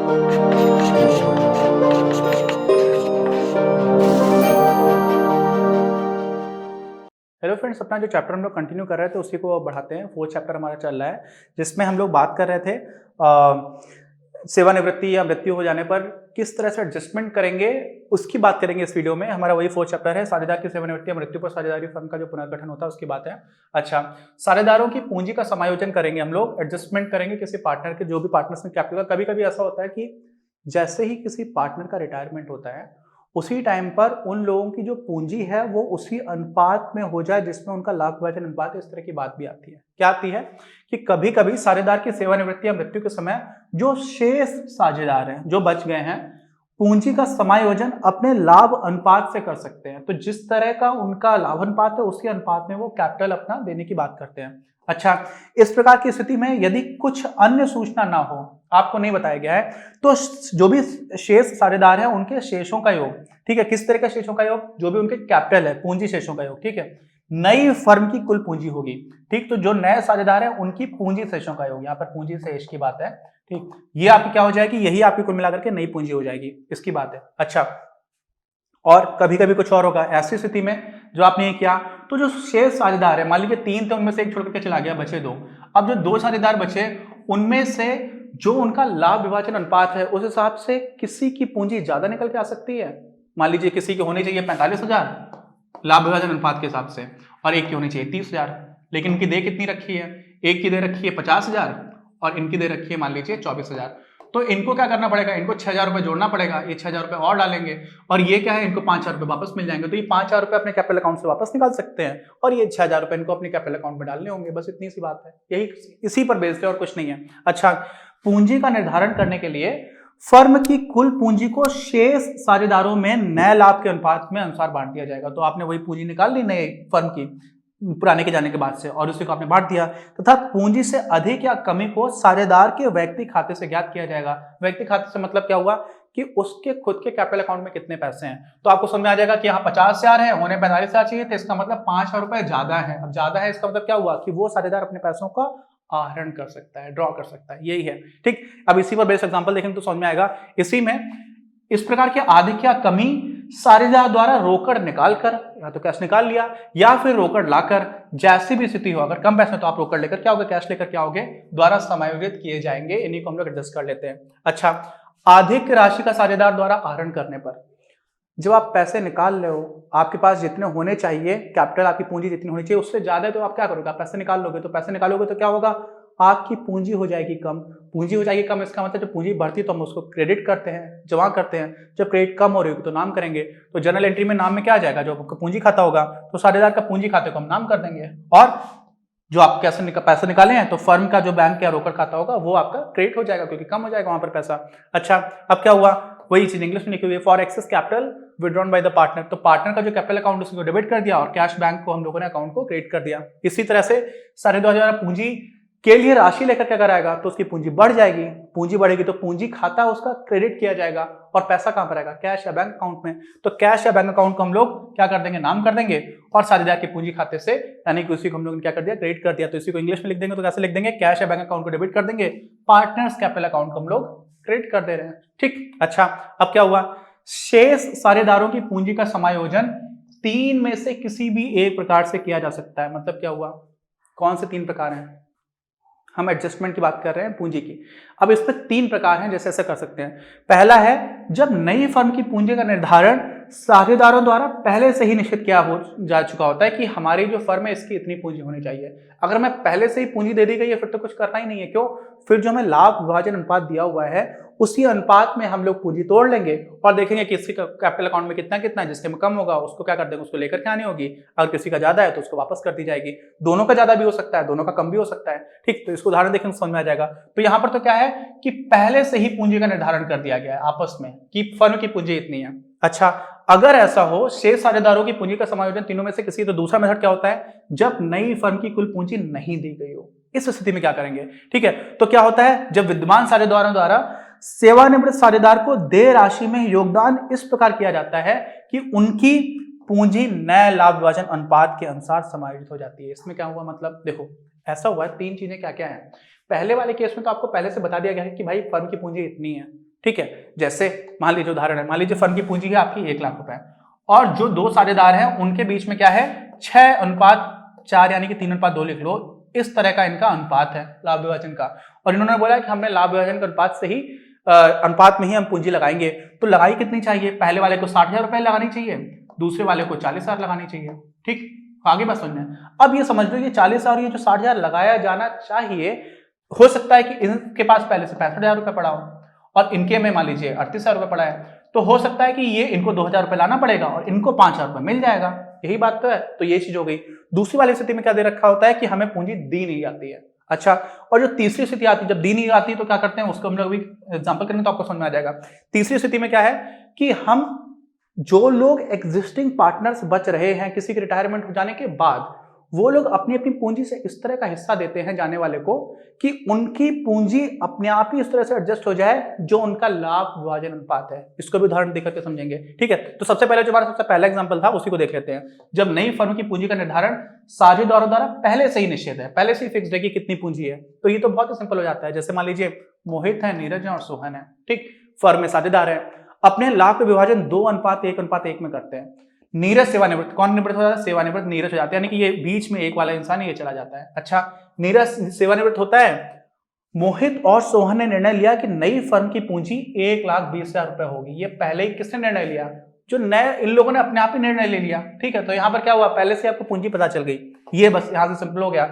Hello friends, अपना जो chapter हम लोग कंटिन्यू कर रहे थे उसी को बढ़ाते हैं। 4th चैप्टर हमारा चल रहा है जिसमें हम लोग बात कर रहे थे सेवानिवृत्ति या मृत्यु हो जाने पर किस तरह से एडजस्टमेंट करेंगे, उसकी बात करेंगे इस वीडियो में। हमारा वही 4th चैप्टर है, साझेदार की सेवानिवृत्ति या मृत्यु पर साझेदारी फर्म का जो पुनर्गठन होता है उसकी बात है। अच्छा, साझेदारों की पूंजी का समायोजन करेंगे हम लोग, एडजस्टमेंट करेंगे किसी पार्टनर के, जो भी पार्टनर्स में कैपिटल। कभी कभी ऐसा होता है कि जैसे ही किसी पार्टनर का रिटायरमेंट होता है उसी टाइम पर उन लोगों की जो पूंजी है वो उसी अनुपात में हो जाए जिसमें उनका लाभ विभाजन अनुपात है। इस तरह की बात भी आती है। क्या आती है कि कभी कभी साझेदार की सेवानिवृत्ति या मृत्यु के समय जो शेष साझेदार हैं, जो बच गए हैं, पूंजी का समायोजन अपने लाभ अनुपात से कर सकते हैं। तो जिस तरह का उनका लाभ अनुपात है उसी अनुपात में वो कैपिटल अपना देने की बात करते हैं। अच्छा, इस प्रकार की स्थिति में यदि कुछ अन्य सूचना ना हो, आपको नहीं बताया गया है, तो जो भी शेष साझेदार हैं उनके शेषों का योग, ठीक है, किस तरह का शेषों का योग, जो भी उनके कैपिटल है, पूंजी शेषों का योग, ठीक है, नई फर्म की कुल पूंजी होगी। ठीक, तो जो नए साझेदार हैं उनकी पूंजी शेषों का योग, यहाँ पर पूंजी शेष की बात है। ठीक, ये आपकी क्या हो जाएगी, यही आपकी कुल मिलाकर के नई पूंजी हो जाएगी, इसकी बात है। अच्छा, और कभी कभी कुछ और होगा। ऐसी स्थिति में जो आपने ये किया, तो जो शेष साझेदार है, मान लीजिए 3 थे, उनमें से एक छोड़ करके चला गया, बचे 2। अब जो 2 साझेदार बचे उनमें से जो उनका लाभ विभाजन अनुपात है उस हिसाब से किसी की पूंजी ज्यादा निकल के आ सकती है। मान लीजिए किसी की होनी चाहिए 45,000 लाभ विभाजन अनुपात के हिसाब से, और एक की होनी चाहिए 30,000, लेकिन इनकी दे कितनी रखी है, एक की दे रखी है 50,000 और इनकी दे रखी है मान लीजिए 24,000। तो इनको क्या करना पड़ेगा, इनको 6,000 रुपए जोड़ना पड़ेगा, ये 6,000 रुपए और डालेंगे, और ये क्या है, इनको 5,000 रुपए वापस मिल जाएंगे। तो ये 5,000 रुपए अपने कैपिटल अकाउंट से वापस निकाल सकते हैं, और ये 6,000 रुपए इनको अपने कैपिटल अकाउंट में डालने होंगे। बस इतनी सी बात है, यही इसी पर बेस्ड है और कुछ नहीं है। अच्छा, पूंजी का निर्धारण करने के लिए फर्म की कुल पूंजी को शेष साझेदारों में नए लाभ के अनुपात में अनुसार बांट दिया जाएगा। तो आपने वही पूंजी निकाल ली नए फर्म की पुराने के जाने के बाद से, और उसी को आपने बांट दिया, तथा पूंजी से अधिक या कमी को साझेदार के व्यक्ति खाते से ज्ञात किया जाएगा। व्यक्ति खाते से मतलब क्या हुआ कि उसके खुद के कैपिटल अकाउंट में कितने पैसे हैं। तो आपको समझ में आ जाएगा कि यहाँ 50,000 है, होने 45,000 चाहिए थे, इसका मतलब 5,000 रुपए ज्यादा है। अब ज्यादा है इसका मतलब क्या हुआ कि वो साझेदार अपने पैसों का आहरण कर सकता है, ड्रॉ कर सकता है, यही है। ठीक, अब इसी पर बेस्ट एग्जांपल देखेंगे तो समझ में आएगा। इसी में इस प्रकार के अधिक या कमी साझेदार द्वारा रोकड़ निकालकर, या तो कैश निकाल लिया या फिर रोकड़ लाकर, जैसी भी स्थिति हो, अगर कम पैसे तो आप रोकड़ लेकर क्या होगे, कैश लेकर क्या होगे, द्वारा समायोजित किए जाएंगे। इन्हीं को हम लोग एडजस्ट कर लेते हैं। अच्छा, अधिक राशि का साझेदार द्वारा आहरण करने पर, जब आप पैसे निकाल रहे हो, आपके पास जितने होने चाहिए कैपिटल, आपकी पूंजी जितनी होनी चाहिए उससे ज्यादा है, तो आप क्या करोगे, आप पैसे निकाल लोगे। तो पैसे निकालोगे तो क्या होगा, आपकी पूंजी हो जाएगी कम। पूंजी हो जाएगी कम, इसका मतलब जब पूंजी बढ़ती है तो हम उसको क्रेडिट करते हैं, जमा करते हैं। जब क्रेडिट कम हो रही होगी तो नाम करेंगे। तो जनरल एंट्री में नाम में क्या आ जाएगा, जो आपका पूंजी खाता होगा, तो साझेदार का पूंजी खाते को हम नाम कर देंगे, और जो आप कैसे पैसे निकाले हैं तो फर्म का जो बैंक या रोकड़ खाता होगा वो आपका क्रेडिट हो जाएगा, क्योंकि कम हो जाएगा वहां पर पैसा। अच्छा, अब क्या हुआ, वही चीज इंग्लिश में लिखी हुई है, for excess capital withdrawn by the partner. तो पार्टनर का जो कैपिटल अकाउंट उसको डेबिट कर दिया, और कैश बैंक को हम लोगों ने अकाउंट को क्रेडिट कर दिया। इसी तरह से साझेदार द्वारा पूंजी के लिए राशि लेकर क्या कराएगा, तो उसकी पूंजी बढ़ जाएगी। पूंजी बढ़ेगी तो पूंजी खाता उसका क्रेडिट किया जाएगा, और पैसा कहां पर आएगा, कैश या बैंक अकाउंट में। तो कैश या बैंक अकाउंट को हम लोग क्या कर देंगे, नाम कर देंगे, और साझेदार की पूंजी खाते से, यानी कि उसी को हम लोग क्या कर दिया, क्रेडिट कर दिया। तो इसी को इंग्लिश में लिख देंगे तो कैसे लिख देंगे, कैश या बैंक अकाउंट को डेबिट कर देंगे, पार्टनर्स कैपिटल अकाउंट को हम लोग क्रेडिट कर दे रहे हैं। ठीक, अच्छा, अब क्या हुआ, शेष साझेदारों की पूंजी का समायोजन 3 में से किसी भी एक प्रकार से किया जा सकता है। मतलब क्या हुआ, कौन से 3 प्रकार हैं, हम एडजस्टमेंट की बात कर रहे हैं पूंजी की। अब इसमें 3 प्रकार हैं जैसे ऐसे कर सकते हैं। पहला है जब नई फर्म की पूंजी का निर्धारण साझेदारों द्वारा पहले से ही निश्चित किया हो जा चुका होता है कि हमारी जो फर्म है इसकी इतनी पूंजी होनी चाहिए। अगर मैं पहले से ही पूंजी दे दी गई है फिर तो कुछ करना ही नहीं है। क्यों, फिर जो हमें लाभ विभाजन अनुपात दिया हुआ है उसी अनुपात में हम लोग पूंजी तोड़ लेंगे और देखेंगे कि इसके कैपिटल अकाउंट में कितना कितना है। जिसके में कम होगा उसको क्या कर देंगे, उसको लेकर के आनी होगी। अगर किसी का ज्यादा है तो उसको वापस कर दी जाएगी। दोनों का ज्यादा भी हो सकता है, दोनों का कम भी हो सकता है। ठीक, तो इसको उदाहरण देखेंगे समझ में आ जाएगा। तो यहाँ पर तो क्या है कि पहले से ही पूंजी का निर्धारण कर दिया गया है आपस में कि फर्म की पूंजी इतनी है। अच्छा, अगर ऐसा हो शेष साझेदारों की पूंजी का समायोजन तीनों में से किसी, तो दूसरा मेथड क्या होता है, जब नई फर्म की कुल पूंजी नहीं दी गई हो, इस स्थिति में क्या करेंगे। ठीक है, तो क्या होता है, जब विद्यमान साझेदारों द्वारा सेवानिवृत्त साझेदार को देय राशि में योगदान इस प्रकार किया जाता है कि उनकी पूंजी नए लाभ विभाजन अनुपात के अनुसार समायोजित हो जाती है। इसमें क्या हुआ, मतलब देखो ऐसा हुआ है, 3 चीजें क्या क्या है। पहले वाले केस में तो आपको पहले से बता दिया गया है कि भाई फर्म की पूंजी इतनी है, ठीक है। जैसे मान लीजिए उदाहरण है, मान लीजिए फर्म की पूंजी है आपकी 1 लाख रुपए और जो 2 साझेदार हैं उनके बीच में क्या है 6:4 यानी कि 3:2 लिख लो। इस तरह का इनका अनुपात है लाभ विभाजन का, और इन्होंने बोला कि हमने लाभ विभाजन के अनुपात से ही अनुपात में ही हम पूंजी लगाएंगे। तो लगाई कितनी चाहिए, पहले वाले को 60,000 रुपए लगानी चाहिए, दूसरे वाले को 40,000 लगानी चाहिए। ठीक, आगे बात समझ में। अब ये समझ लो ये 40,000 ये जो 60,000 लगाया जाना चाहिए, हो सकता है कि इनके पास पहले से 65,000 रुपए पड़ा हो और इनके में मान लीजिए 38,000 रुपए पड़ा है, तो हो सकता है कि ये इनको 2,000 रुपए लाना पड़ेगा और इनको 5,000 रुपए मिल जाएगा। यही बात तो है। तो ये चीज हो गई। दूसरी वाली स्थिति में क्या दे रखा होता है कि हमें पूंजी दी नहीं जाती है। अच्छा, और जो तीसरी स्थिति आती है, जब दी नहीं जाती है तो क्या करते हैं, उसको हम लोग भी एग्जांपल करेंगे तो आपको समझ में आ जाएगा। तीसरी स्थिति में क्या है कि हम जो लोग एग्जिस्टिंग पार्टनर्स बच रहे हैं किसी के रिटायरमेंट हो जाने के बाद, वो लोग अपनी अपनी पूंजी से इस तरह का हिस्सा देते हैं जाने वाले को कि उनकी पूंजी अपने आप ही इस तरह से एडजस्ट हो जाए जो उनका लाभ विभाजन अनुपात है। इसको भी उदाहरण देकर के समझेंगे। ठीक है, तो सबसे पहले जो हमारा सबसे पहला एग्जांपल था उसी को देख लेते हैं। जब नई फर्म की पूंजी का निर्धारण साझेदारों द्वारा पहले से ही निश्चित है, पहले से ही फिक्स्ड है कि कितनी पूंजी है, तो ये तो बहुत ही सिंपल हो जाता है। जैसे मान लीजिए मोहित है, नीरज है और सोहन है, ठीक, फर्म में साझेदार है, अपने लाभ का विभाजन 2:1:1 में करते हैं। नीरज सेवानिवृत्त, कौन निवृत्त हो जाता है, सेवानिवृत्त नीरज हो जाता है, यानी कि ये बीच में एक वाला इंसान ये चला जाता है। अच्छा, नीरज सेवानिवृत्त होता है, मोहित और सोहन ने निर्णय लिया कि नई फर्म की पूंजी 1,20,000 रुपए होगी। ये पहले ही किसने निर्णय लिया, जो नए इन लोगों ने अपने आप ही निर्णय ले लिया। ठीक है, तो यहां पर क्या हुआ, पहले से आपको पूंजी पता चल गई, ये बस यहां से सिंपल हो गया।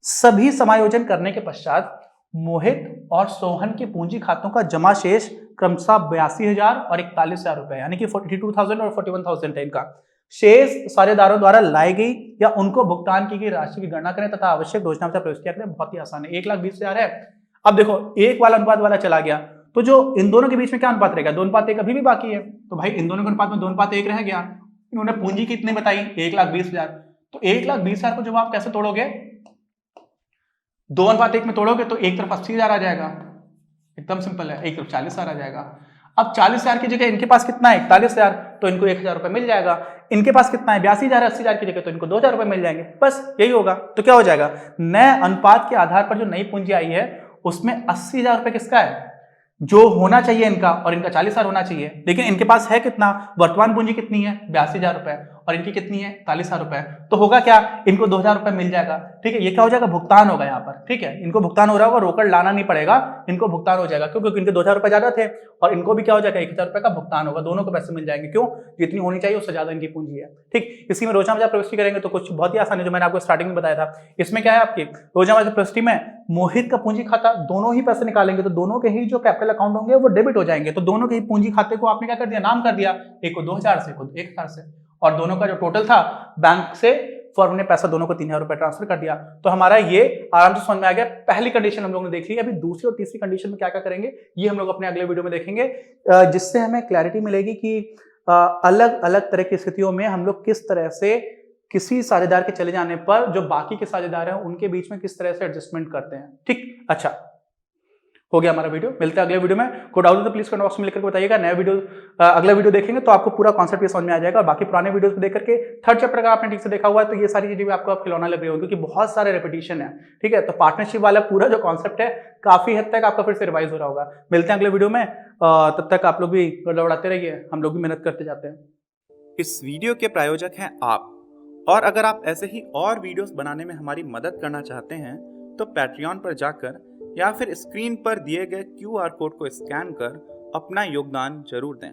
सभी समायोजन करने के पश्चात मोहित और सोहन की पूंजी खातों का जमा शेष क्रमशः 82,000 और 41,000 रुपए, यानी कि 42,000 और 41,000 है इनका शेष साझेदारों द्वारा लाई गई या उनको भुगतान की गई राशि की गणना करें तथा आवश्यक घोषणा से प्रवेश किया करें। बहुत ही आसान है। 1,20,000 है। अब देखो एक वाला अनुपात वाला चला गया, तो जो इन दोनों के बीच में क्या अनुपात रहेगा, 2:1 अभी भी बाकी है, तो भाई इन दोनों के अनुपात में 2:1 रह गया। इन्होंने पूंजी कितनी बताई, 1,20,000, तो 1,20,000 को जब आप कैसे तोड़ोगे, 2:1 में तोड़ोगे तो एक तरफ 80,000 आ जाएगा, एकदम सिंपल है, एक तरफ 40,000 आ जाएगा। अब 40,000 की जगह इनके पास कितना है, 41,000, तो इनको 1,000 रुपए मिल जाएगा। इनके पास कितना है, 82,000, 80,000 की जगह तो इनको 2,000 रुपए मिल जाएंगे। बस यही होगा। तो क्या हो जाएगा, नए अनुपात के आधार पर जो नई पूंजी आई है उसमें 80,000 रुपए किसका है, जो होना चाहिए इनका, और इनका 40,000 होना चाहिए। लेकिन इनके पास है कितना, वर्तमान पूंजी कितनी है, 82,000 रुपए, और इनकी कितनी है, 41,000 रुपए। तो होगा क्या, इनको 2,000 रुपए मिल जाएगा। ठीक है, ये क्या हो जाएगा, भुगतान होगा यहाँ पर। ठीक है, इनको भुगतान हो रहा होगा, रोकड़ लाना नहीं पड़ेगा, इनको भुगतान हो जाएगा, क्योंकि इनके 2,000 रुपए ज्यादा थे और इनको भी क्या हो जाएगा, 1,000 रुपए का भुगतान होगा। दोनों को पैसे मिल जाएंगे, क्यों, जितनी होनी चाहिए उससे ज्यादा इनकी पूंजी है। ठीक, इसी में रोजाना प्रविष्टि करेंगे तो कुछ बहुत ही आसान है, जो मैंने आपको स्टार्टिंग में बताया था। इसमें क्या है, आपकी रोजाना प्रविष्टि में मोहित का पूंजी खाता, दोनों ही पैसे निकालेंगे तो दोनों के ही जो कैपिटल अकाउंट होंगे वो डेबिट हो जाएंगे। तो दोनों के ही पूंजी खाते को आपने क्या कर दिया, नाम कर दिया, एक को 2,000 से, एक को 1,000 से, और दोनों का जो टोटल था बैंक से फर्म ने पैसा दोनों को 3,000 रुपए ट्रांसफर कर दिया। तो हमारा ये आराम से समझ में आ गया। पहली कंडीशन हम लोग ने देख ली। अभी दूसरी और तीसरी कंडीशन में क्या क्या करेंगे ये हम लोग अपने अगले वीडियो में देखेंगे, जिससे हमें क्लैरिटी मिलेगी कि अलग अलग तरह की स्थितियों में हम लोग किस तरह से किसी साझेदार के चले जाने पर जो बाकी के साझेदार हैं उनके बीच में किस तरह से एडजस्टमेंट करते हैं। ठीक, अच्छा हो गया हमारा वीडियो। मिलते हैं अगले वीडियो में। कोई डाउट हो तो प्लीज कमेंट बॉक्स में लिखकर बताइएगा। नया वीडियो अगला वीडियो देखेंगे तो आपको पूरा कॉन्सेप्ट ये समझ में आ जाएगा। और बाकी पुराने वीडियोस को देख करके थर्ड चैप्टर अगर आपने ठीक से देखा हुआ है तो ये सारी चीजें भी आपको अब खिलौना लग रही होगी, क्योंकि बहुत सारे रेपिटेशन है। ठीक है, तो पार्टनरशिप वाला पूरा जो कॉन्सेप्ट है काफी हद तक आपका फिर से रिवाइज हो रहा होगा। मिलते हैं अगले वीडियो में, तब तक आप लोग भी दौड़ाते रहिए, हम लोग भी मेहनत करते जाते हैं। इस वीडियो के प्रायोजक हैं आप, और अगर आप ऐसे ही और वीडियोस बनाने में हमारी मदद करना चाहते हैं तो पैट्रियन पर जाकर या फिर स्क्रीन पर दिए गए QR कोड को स्कैन कर अपना योगदान जरूर दें।